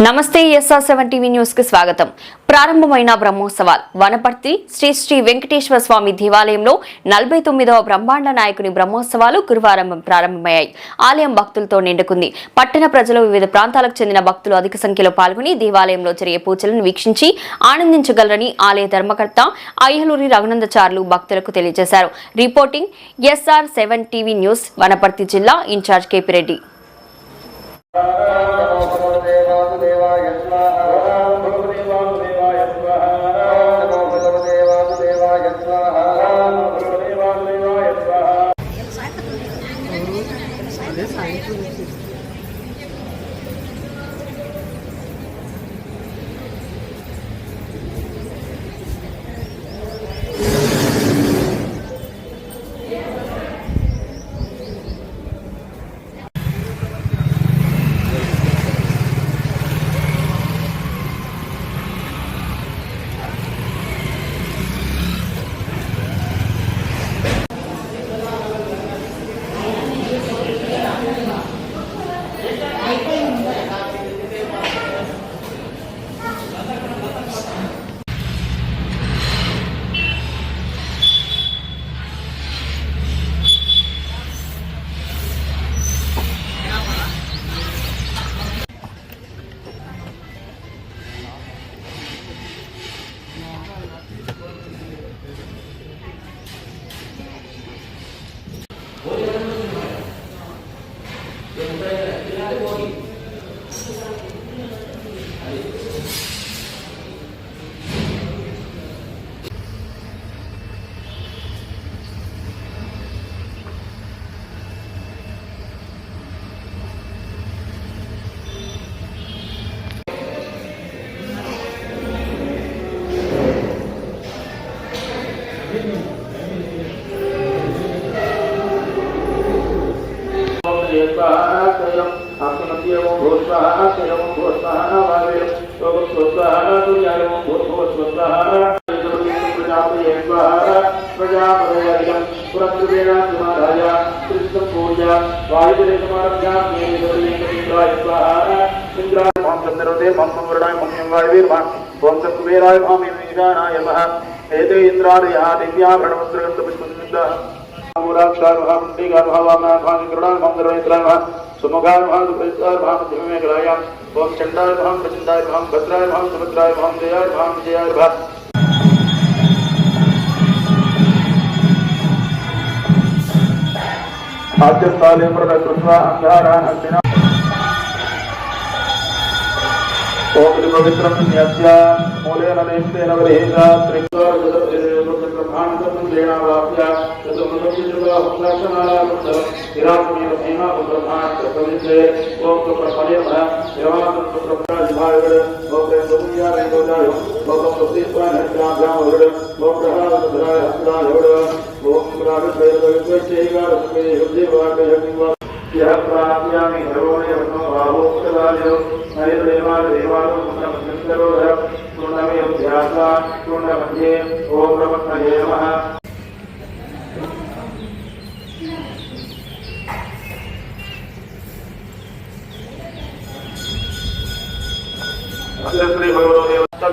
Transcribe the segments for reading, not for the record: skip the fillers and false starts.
నమస్తే SR7 TV news కి స్వాగతం. ప్రారంభమైన బ్రహ్మోత్సవాలు వనపర్తి శ్రీ శ్రీ వెంకటేశ్వర స్వామి దేవాలయంలో 49వ బ్రహ్మాండ నాయకుని బ్రహ్మోత్సవాలు గురువారం ప్రారంభమయ్యాయి. ఆలయం భక్తులతో నిండుకుంది. పట్టణ ప్రజలు వివిధ ప్రాంతాలకు చెందిన భక్తులు అధిక సంఖ్యలో పాల్గొని దేవాలయంలో జరిగే పూజలను వీక్షించి ఆనందించగలరని ఆలయ ధర్మకర్త అయ్యలూరి రఘునందాచార్యులు భక్తులకు తెలియజేశారు. Reporting SR7 TV news, Wanaparthy జిల్లా ఇన్ఛార్జ్ KP రెడ్డి.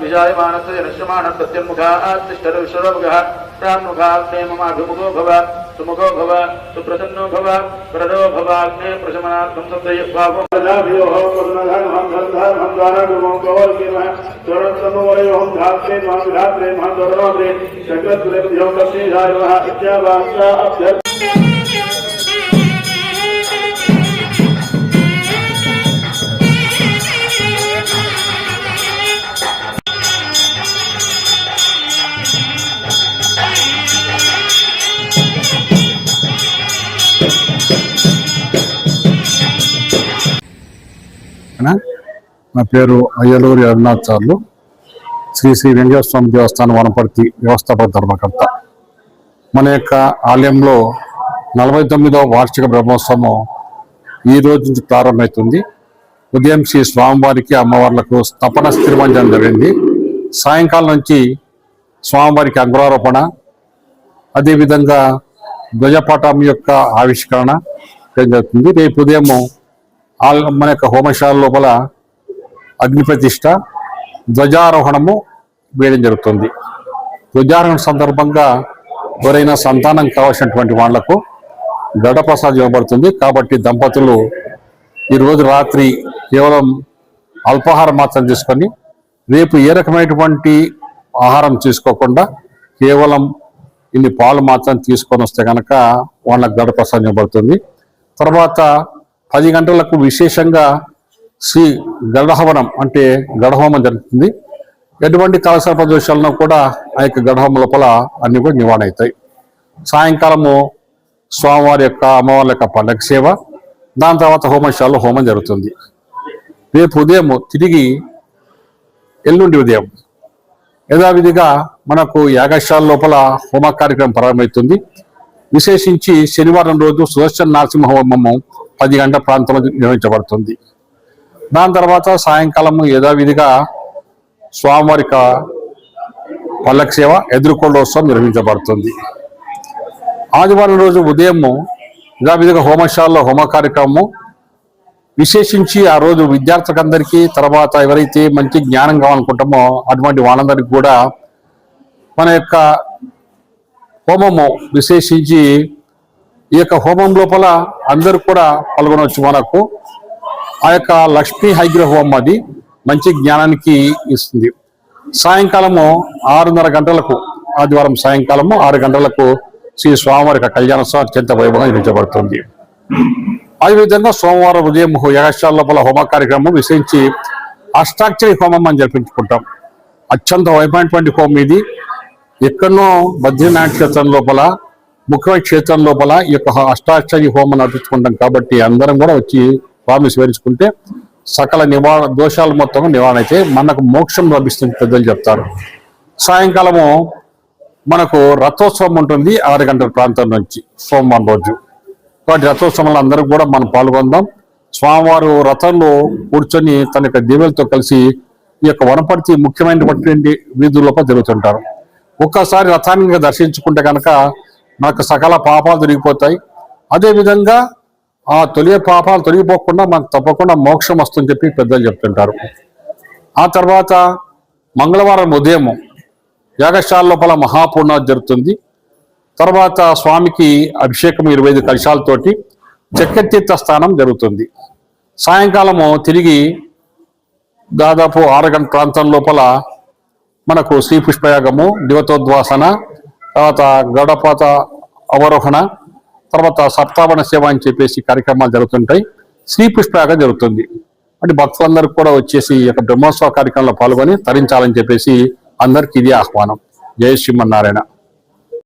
विजायमानस्यमुखा भव सुमुखो भव सुप्रसन्नो भव प्रदो भवाग्ने प्रशमनार्थं सद्यभावो प्रजाभ्योः करुणधर्मं धर्मं द्वारागमं कवल्किमः चरणसमवयों धात्रे मां दरोद्रे शङ्करद्रेभ्यो कस्मिधायवः इत्यावास्ता अभ्यर्थ నా పేరు అయ్యలూరి రఘునాథాచార్యులు, శ్రీ శ్రీ వెంకటేశ్వర స్వామి దేవస్థానం వనపర్తి వ్యవస్థాపక ధర్మకర్త. మన యొక్క ఆలయంలో 49వ వార్షిక బ్రహ్మోత్సవం ఈ రోజు నుంచి ప్రారంభమవుతుంది. ఉదయం శ్రీ స్వామివారికి అమ్మవార్లకు స్థపన స్థిరమంజనం జరిగింది. సాయంకాలం నుంచి స్వామివారికి అంకురారోపణ, అదేవిధంగా ధ్వజపటం యొక్క ఆవిష్కరణ జరుగుతుంది. రేపు ఉదయం మన యొక్క హోమశాల లోపల అగ్ని ప్రతిష్ట, ధ్వజారోహణము వేయడం జరుగుతుంది. ధ్వజారోహణ సందర్భంగా ఎవరైనా సంతానం కావాల్సినటువంటి వాళ్లకు గడప్రసాదం ఇవ్వబడుతుంది. కాబట్టి దంపతులు ఈరోజు రాత్రి కేవలం అల్పాహారం మాత్రం తీసుకొని రేపు ఏ రకమైనటువంటి ఆహారం తీసుకోకుండా కేవలం ఇన్ని పాలు మాత్రం తీసుకొని వస్తే కనుక వాళ్ళకు గడప్రసాదం ఇవ్వబడుతుంది. తర్వాత 10 గంటలకు విశేషంగా శ్రీ గడహవనం అంటే గడహోమం జరుగుతుంది. ఎటువంటి కలసర్ప దోషాలను కూడా ఆ యొక్క గడహోమం లోపల అన్ని కూడా నివారణ అవుతాయి. సాయంకాలము స్వామివారి యొక్క అమ్మవారి యొక్క పండగ సేవ, దాని తర్వాత హోమశాలలో హోమం జరుగుతుంది. రేపు ఉదయం తిరిగి ఎల్లుండి ఉదయం యథావిధిగా మనకు యాగశాల లోపల హోమ కార్యక్రమం ప్రారంభమవుతుంది. విశేషించి శనివారం రోజు సుదర్శన నరసింహ హోమము 10 గంటల ప్రాంతంలో నిర్వహించబడుతుంది. దాని తర్వాత సాయంకాలము యథావిధిగా స్వామివారి పల్లక సేవ, ఎదుర్కొండోత్సవం నిర్వహించబడుతుంది. ఆదివారం రోజు ఉదయము యథావిధిగా హోమశాలలో హోమ కార్యక్రమము, విశేషించి ఆ రోజు విద్యార్థులందరికీ, తర్వాత ఎవరైతే మంచి జ్ఞానం కావాలనుకుంటామో అటువంటి వాళ్ళందరికీ కూడా మన యొక్క హోమము విశేషించి ఈ యొక్క హోమం లోపల అందరూ కూడా పాల్గొనవచ్చు. మనకు ఆ యొక్క లక్ష్మీ హైగ్రహ హోమం అది మంచి జ్ఞానానికి ఇస్తుంది. సాయంకాలము 6:30 గంటలకు, ఆదివారం సాయంకాలము 6 గంటలకు శ్రీ స్వామివారి కళ్యాణోత్సవం అత్యంత వైభవంగా నిర్వహించబడుతుంది. అదేవిధంగా సోమవారం ఉదయం యాగశాల లోపల హోమ కార్యక్రమం విశేషించి అష్టాక్షరి హోమం అని జరిపించుకుంటాం. అత్యంత వైభవమైనటువంటి హోమం ఇది. ఎక్కడనో బద్రీనాథ్ క్షేత్రం లోపల, ముఖ్యమైన క్షేత్రం లోపల ఈ యొక్క అష్టాక్షరి హోమం నడిపించుకుంటాం. కాబట్టి అందరం కూడా వచ్చి స్వామి స్మరించుకుంటే సకల దోషాలు మొత్తం నివారణ అయితే మనకు మోక్షం లభిస్తుంది పెద్దలు చెప్తారు. సాయంకాలము మనకు రథోత్సవం ఉంటుంది 6 గంటల ప్రాంతం నుంచి సోమవారం రోజు. కాబట్టి రథోత్సవంలో అందరూ కూడా మనం పాల్గొందాం. స్వామివారు రథంలో కూర్చొని తన యొక్క దేవులతో కలిసి ఈ యొక్క వనపర్తి ముఖ్యమైనటువంటి వీధుల్లోపల జరుగుతుంటారు. ఒక్కసారి రథాన్ని దర్శించుకుంటే కనుక మనకు సకల పాపాలు తొలగిపోతాయి. అదేవిధంగా ఆ పాపాలు తొలగిపోకుండా మనకు తప్పకుండా మోక్షం వస్తుందని చెప్పి పెద్దలు చెప్తుంటారు. ఆ తర్వాత మంగళవారం ఉదయం యాగశాల లోపల మహాపూర్ణాహుతి జరుగుతుంది. తర్వాత స్వామికి అభిషేకం 25 కలశాలతోటి చక్రతీర్థ స్థానం జరుగుతుంది. సాయంకాలము తిరిగి దాదాపు 6 గంటల ప్రాంతం లోపల మనకు శ్రీ పుష్పయాగము, దేవతోద్వాసన, తర్వాత గడపాత అవరోహణ, తర్వాత సప్తావణ సేవ అని చెప్పేసి కార్యక్రమాలు జరుగుతుంటాయి. శ్రీ పుష్పయాగం జరుగుతుంది. అంటే భక్తులందరూ కూడా వచ్చేసి ఈ యొక్క బ్రహ్మోత్సవ కార్యక్రమంలో పాల్గొని తరించాలని చెప్పేసి అందరికి ఇది ఆహ్వానం. జయ శ్రీమన్నారాయణ.